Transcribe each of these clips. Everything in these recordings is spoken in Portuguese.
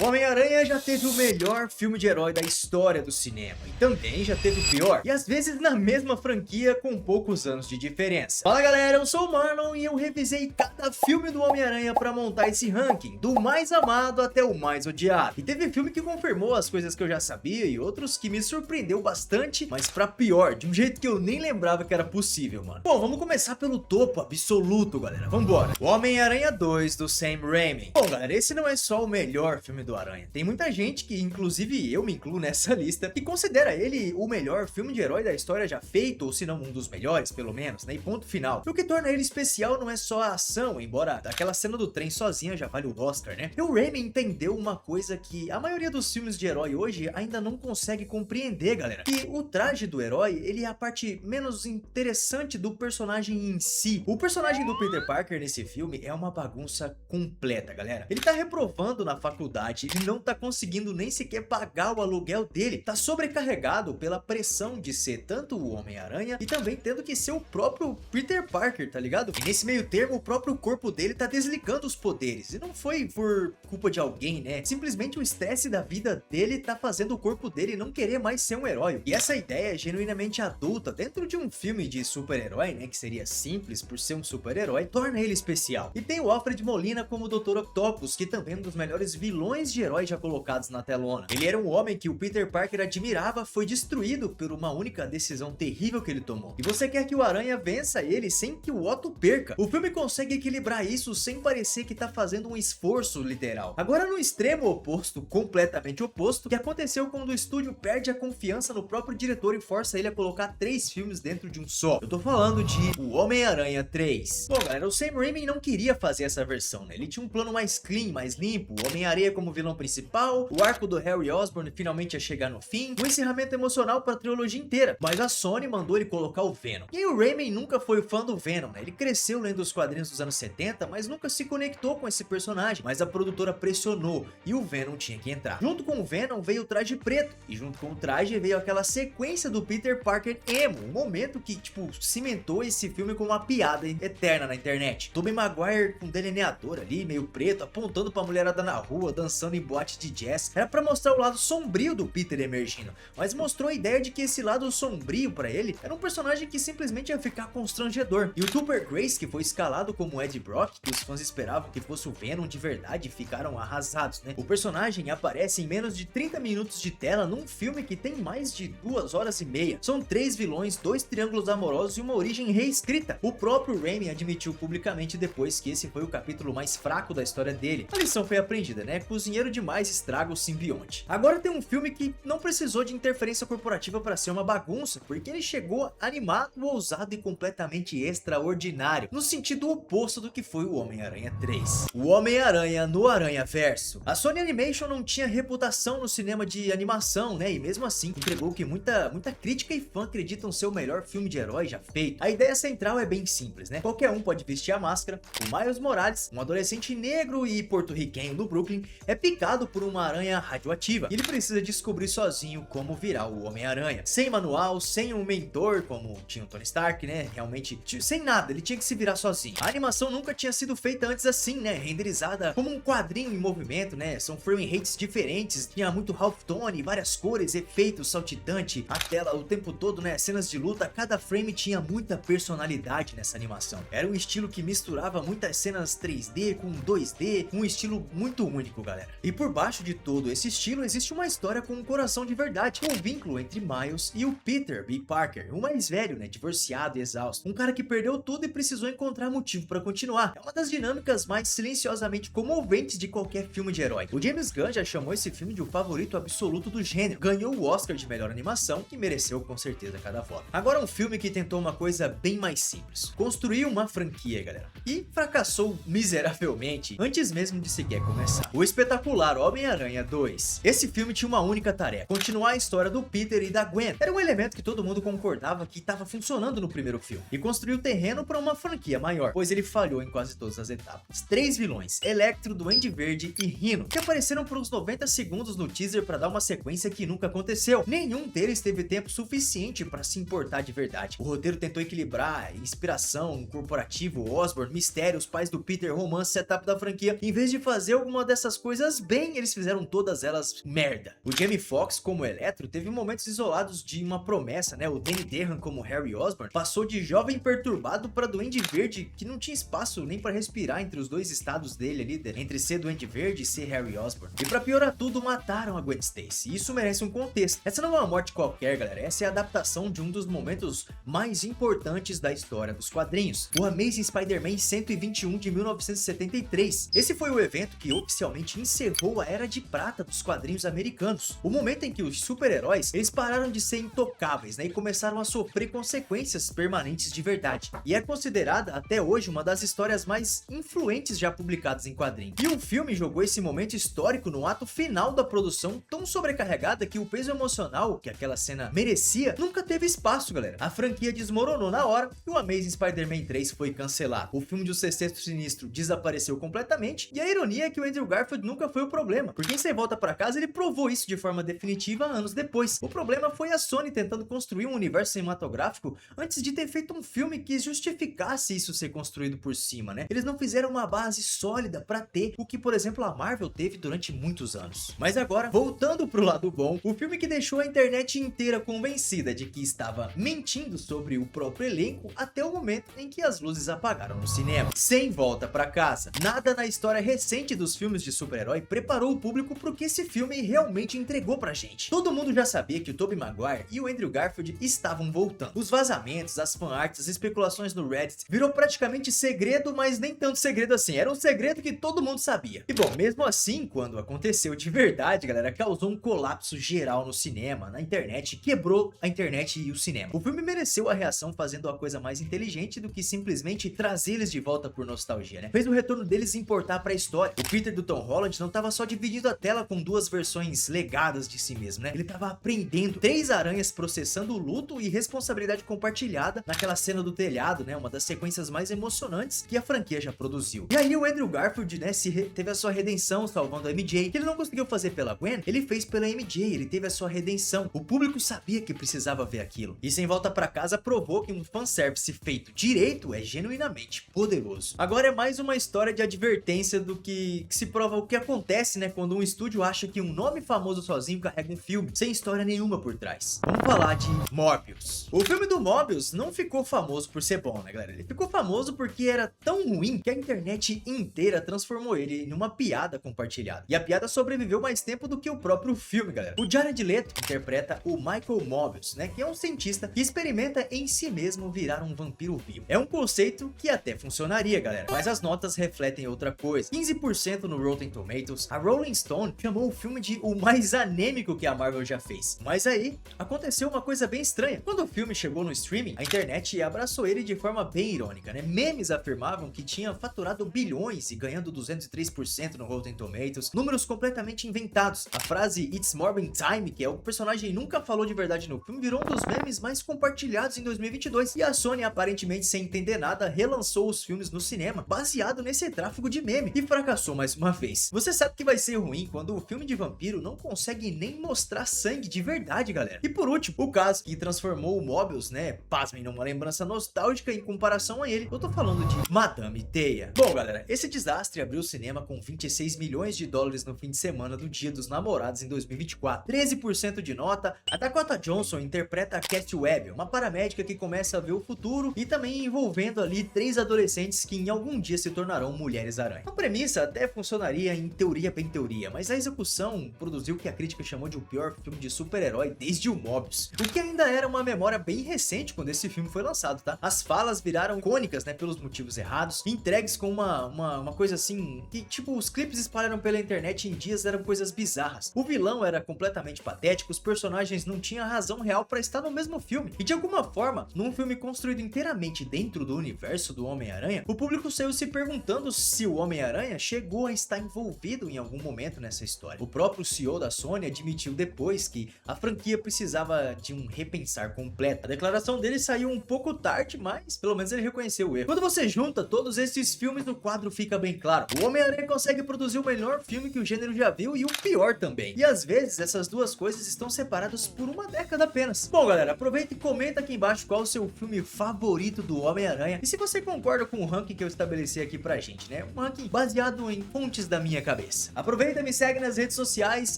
O Homem-Aranha já teve o melhor filme de herói da história do cinema e também já teve o pior, e às vezes na mesma franquia com poucos anos de diferença. Fala galera, eu sou o Marlon e eu revisei cada filme do Homem-Aranha pra montar esse ranking, do mais amado até o mais odiado. E teve filme que confirmou as coisas que eu já sabia e outros que me surpreendeu bastante, mas pra pior, de um jeito que eu nem lembrava que era possível, mano. Bom, vamos começar pelo topo absoluto, galera, vambora. O Homem-Aranha 2 do Sam Raimi. Bom galera, esse não é só o melhor filme do Aranha. Tem muita gente, que inclusive eu me incluo nessa lista, que considera ele o melhor filme de herói da história já feito, ou se não um dos melhores, pelo menos, né? E ponto final. E o que torna ele especial não é só a ação, embora aquela cena do trem sozinha já vale o Oscar, né? E o Raimi entendeu uma coisa que a maioria dos filmes de herói hoje ainda não consegue compreender, galera. Que o traje do herói, ele é a parte menos interessante do personagem em si. O personagem do Peter Parker nesse filme é uma bagunça completa, galera. Ele tá reprovando na faculdade e não tá conseguindo nem sequer pagar o aluguel dele. Tá sobrecarregado pela pressão de ser tanto o Homem-Aranha e também tendo que ser o próprio Peter Parker, tá ligado? E nesse meio termo, o próprio corpo dele tá desligando os poderes. E não foi por culpa de alguém, né? Simplesmente o estresse da vida dele tá fazendo o corpo dele não querer mais ser um herói. E essa ideia é genuinamente adulta dentro de um filme de super-herói, né? Que seria simples por ser um super-herói, torna ele especial. E tem o Alfred Molina como Dr. Octopus, que também é um dos melhores vilões de herói já colocados na telona. Ele era um homem que o Peter Parker admirava, foi destruído por uma única decisão terrível que ele tomou. E você quer que o Aranha vença ele sem que o Otto perca. O filme consegue equilibrar isso sem parecer que tá fazendo um esforço literal. Agora no extremo oposto, completamente oposto, que aconteceu quando o estúdio perde a confiança no próprio diretor e força ele a colocar 3 filmes dentro de um só. Eu tô falando de O Homem-Aranha 3. Bom galera, o Sam Raimi não queria fazer essa versão, né? Ele tinha um plano mais clean, mais limpo, o Homem-Aranha como vilão principal, o arco do Harry Osborn finalmente ia chegar no fim, um encerramento emocional pra trilogia inteira, mas a Sony mandou ele colocar o Venom. E o Raimi nunca foi fã do Venom, né? Ele cresceu lendo os quadrinhos dos anos 70, mas nunca se conectou com esse personagem, mas a produtora pressionou e o Venom tinha que entrar. Junto com o Venom veio o traje preto, e junto com o traje veio aquela sequência do Peter Parker emo, um momento que, tipo, cimentou esse filme como uma piada eterna na internet. Tobey Maguire com um delineador ali, meio preto, apontando pra mulherada na rua, dançando em boate de jazz. Era pra mostrar o lado sombrio do Peter emergindo, mas mostrou a ideia de que esse lado sombrio pra ele era um personagem que simplesmente ia ficar constrangedor. E o Topher Grace, que foi escalado como Ed Brock, que os fãs esperavam que fosse o Venom de verdade, ficaram arrasados, né? O personagem aparece em menos de 30 minutos de tela num filme que tem mais de 2 horas e meia. São 3 vilões, 2 triângulos amorosos e uma origem reescrita. O próprio Raimi admitiu publicamente depois que esse foi o capítulo mais fraco da história dele. A lição foi aprendida, né? Cozinheiro demais estraga o simbionte. Agora tem um filme que não precisou de interferência corporativa para ser uma bagunça, porque ele chegou animado, ousado e completamente extraordinário, no sentido oposto do que foi o Homem-Aranha 3. O Homem-Aranha no Aranhaverso. A Sony Animation não tinha reputação no cinema de animação, né? E mesmo assim entregou que muita crítica e fã acreditam ser o melhor filme de herói já feito. A ideia central é bem simples, né? Qualquer um pode vestir a máscara. O Miles Morales, um adolescente negro e porto-riquenho do Brooklyn, é picado por uma aranha radioativa. E ele precisa descobrir sozinho como virar o Homem-Aranha. Sem manual, sem um mentor, como tinha o Tony Stark, né? Realmente, sem nada, ele tinha que se virar sozinho. A animação nunca tinha sido feita antes assim, né? Renderizada como um quadrinho em movimento, né? São frame rates diferentes, tinha muito halftone, várias cores, efeitos, saltitante, a tela o tempo todo, né? Cenas de luta, cada frame tinha muita personalidade nessa animação. Era um estilo que misturava muitas cenas 3D com 2D, um estilo muito único, galera. E por baixo de todo esse estilo existe uma história com um coração de verdade, um vínculo entre Miles e o Peter B. Parker, o mais velho, né? Divorciado e exausto, um cara que perdeu tudo e precisou encontrar motivo para continuar. É uma das dinâmicas mais silenciosamente comoventes de qualquer filme de herói. O James Gunn já chamou esse filme de o favorito absoluto do gênero, ganhou o Oscar de melhor animação, que mereceu com certeza cada voto. Agora um filme que tentou uma coisa bem mais simples, construir uma franquia, galera, e fracassou miseravelmente antes mesmo de sequer começar. O espetacular Homem-Aranha 2. Esse filme tinha uma única tarefa: continuar a história do Peter e da Gwen. Era um elemento que todo mundo concordava que estava funcionando no primeiro filme, e construiu o terreno para uma franquia maior, pois ele falhou em quase todas as etapas. 3 vilões, Electro, Duende Verde e Rhino, que apareceram por uns 90 segundos no teaser para dar uma sequência que nunca aconteceu. Nenhum deles teve tempo suficiente para se importar de verdade. O roteiro tentou equilibrar inspiração, corporativo, Osborn, mistério, os pais do Peter, romance, setup da franquia, em vez de fazer alguma dessas coisas algumas bem, eles fizeram todas elas merda. O Jamie Foxx como Electro teve momentos isolados de uma promessa, né? O Danny Dehan como Harry Osborn passou de jovem perturbado para Duende Verde, que não tinha espaço nem para respirar entre os dois estados dele ali, entre ser Duende Verde e ser Harry Osborn. E para piorar tudo, mataram a Gwen Stacy. Isso merece um contexto. Essa não é uma morte qualquer, galera. Essa é a adaptação de um dos momentos mais importantes da história dos quadrinhos, o Amazing Spider-Man 121 de 1973. Esse foi o evento que oficialmente encerrou a era de prata dos quadrinhos americanos, o momento em que os super-heróis eles pararam de ser intocáveis, né, e começaram a sofrer consequências permanentes de verdade. E é considerada até hoje uma das histórias mais influentes já publicadas em quadrinhos. E o filme jogou esse momento histórico no ato final da produção, tão sobrecarregada que o peso emocional que aquela cena merecia nunca teve espaço, galera. A franquia desmoronou na hora e o Amazing Spider-Man 3 foi cancelado. O filme de O Sexteto Sinistro desapareceu completamente e a ironia é que o Andrew Garfield nunca foi o problema, porque em Sem Volta Pra Casa ele provou isso de forma definitiva anos depois. O problema foi a Sony tentando construir um universo cinematográfico antes de ter feito um filme que justificasse isso ser construído por cima, né? Eles não fizeram uma base sólida pra ter o que, por exemplo, a Marvel teve durante muitos anos. Mas agora, voltando pro lado bom, o filme que deixou a internet inteira convencida de que estava mentindo sobre o próprio elenco até o momento em que as luzes apagaram no cinema. Sem Volta Pra Casa. Nada na história recente dos filmes de super-herói preparou o público pro que esse filme realmente entregou pra gente. Todo mundo já sabia que o Tobey Maguire e o Andrew Garfield estavam voltando. Os vazamentos, as fanarts, as especulações no Reddit virou praticamente segredo, mas nem tanto segredo assim. Era um segredo que todo mundo sabia. E bom, mesmo assim, quando aconteceu de verdade, galera, causou um colapso geral no cinema, na internet, quebrou a internet e o cinema. O filme mereceu a reação fazendo a coisa mais inteligente do que simplesmente trazer eles de volta por nostalgia, né? Fez o retorno deles importar pra história. O Peter do Tom Holland não tava só dividindo a tela com duas versões legadas de si mesmo, né? Ele tava aprendendo. Três aranhas processando o luto e responsabilidade compartilhada naquela cena do telhado, né? Uma das sequências mais emocionantes que a franquia já produziu. E aí o Andrew Garfield, né, teve a sua redenção salvando a MJ, que ele não conseguiu fazer pela Gwen, ele fez pela MJ, ele teve a sua redenção. O público sabia que precisava ver aquilo. E Sem Volta Pra Casa provou que um fanservice feito direito é genuinamente poderoso. Agora é mais uma história de advertência do que se prova o que acontece, né, quando um estúdio acha que um nome famoso sozinho carrega um filme sem história nenhuma por trás. Vamos falar de Morbius. O filme do Morbius não ficou famoso por ser bom, né, galera? Ele ficou famoso porque era tão ruim que a internet inteira transformou ele em uma piada compartilhada. E a piada sobreviveu mais tempo do que o próprio filme, galera. O Jared Leto interpreta o Michael Morbius, né, que é um cientista que experimenta em si mesmo virar um vampiro vivo. É um conceito que até funcionaria, galera, mas as notas refletem outra coisa. 15% no Rotten Tomatoes. A Rolling Stone chamou o filme de o mais anêmico que a Marvel já fez. Mas aí, aconteceu uma coisa bem estranha. Quando o filme chegou no streaming, a internet abraçou ele de forma bem irônica, né? Memes afirmavam que tinha faturado bilhões e ganhando 203% no Rotten Tomatoes. Números completamente inventados. A frase It's Morbin Time, que é o que o personagem nunca falou de verdade no filme, virou um dos memes mais compartilhados em 2022. E a Sony, aparentemente sem entender nada, relançou os filmes no cinema, baseado nesse tráfego de meme, e fracassou mais uma vez. Você sabe que vai ser ruim quando o filme de vampiro não consegue nem mostrar sangue de verdade, galera. E por último, o caso que transformou o Mobius, né, pasmem, numa lembrança nostálgica em comparação a ele, eu tô falando de Madame Teia. Bom, galera, esse desastre abriu o cinema com 26 milhões de dólares no fim de semana do Dia dos Namorados em 2024. 13% de nota. A Dakota Johnson interpreta a Cassie Webb, uma paramédica que começa a ver o futuro e também envolvendo ali 3 adolescentes que em algum dia se tornarão Mulheres-Aranha. A premissa até funcionaria em teoria bem teoria, mas a execução produziu o que a crítica chamou de o pior filme de super-herói desde o Morbius, o que ainda era uma memória bem recente quando esse filme foi lançado, tá? As falas viraram icônicas, né, pelos motivos errados, entregues com uma coisa assim, que tipo, os clipes espalharam pela internet em dias eram coisas bizarras. O vilão era completamente patético, os personagens não tinham razão real pra estar no mesmo filme, e de alguma forma, num filme construído inteiramente dentro do universo do Homem-Aranha, o público saiu se perguntando se o Homem-Aranha chegou a estar envolvido em algum momento nessa história. O próprio CEO da Sony admitiu depois que a franquia precisava de um repensar completo. A declaração dele saiu um pouco tarde, mas pelo menos ele reconheceu o erro. Quando você junta todos esses filmes, no quadro fica bem claro: o Homem-Aranha consegue produzir o melhor filme que o gênero já viu e o pior também. E às vezes essas duas coisas estão separadas por uma década apenas. Bom, galera, aproveita e comenta aqui embaixo qual o seu filme favorito do Homem-Aranha e se você concorda com o ranking que eu estabeleci aqui pra gente, né? Um ranking baseado em fontes da minha cabeça. cabeça. Aproveita, me segue nas redes sociais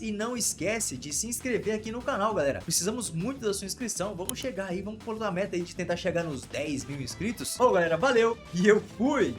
e não esquece de se inscrever aqui no canal, galera. Precisamos muito da sua inscrição, vamos chegar aí, vamos pôr a meta aí de tentar chegar nos 10 mil inscritos. Bom, galera, valeu e eu fui!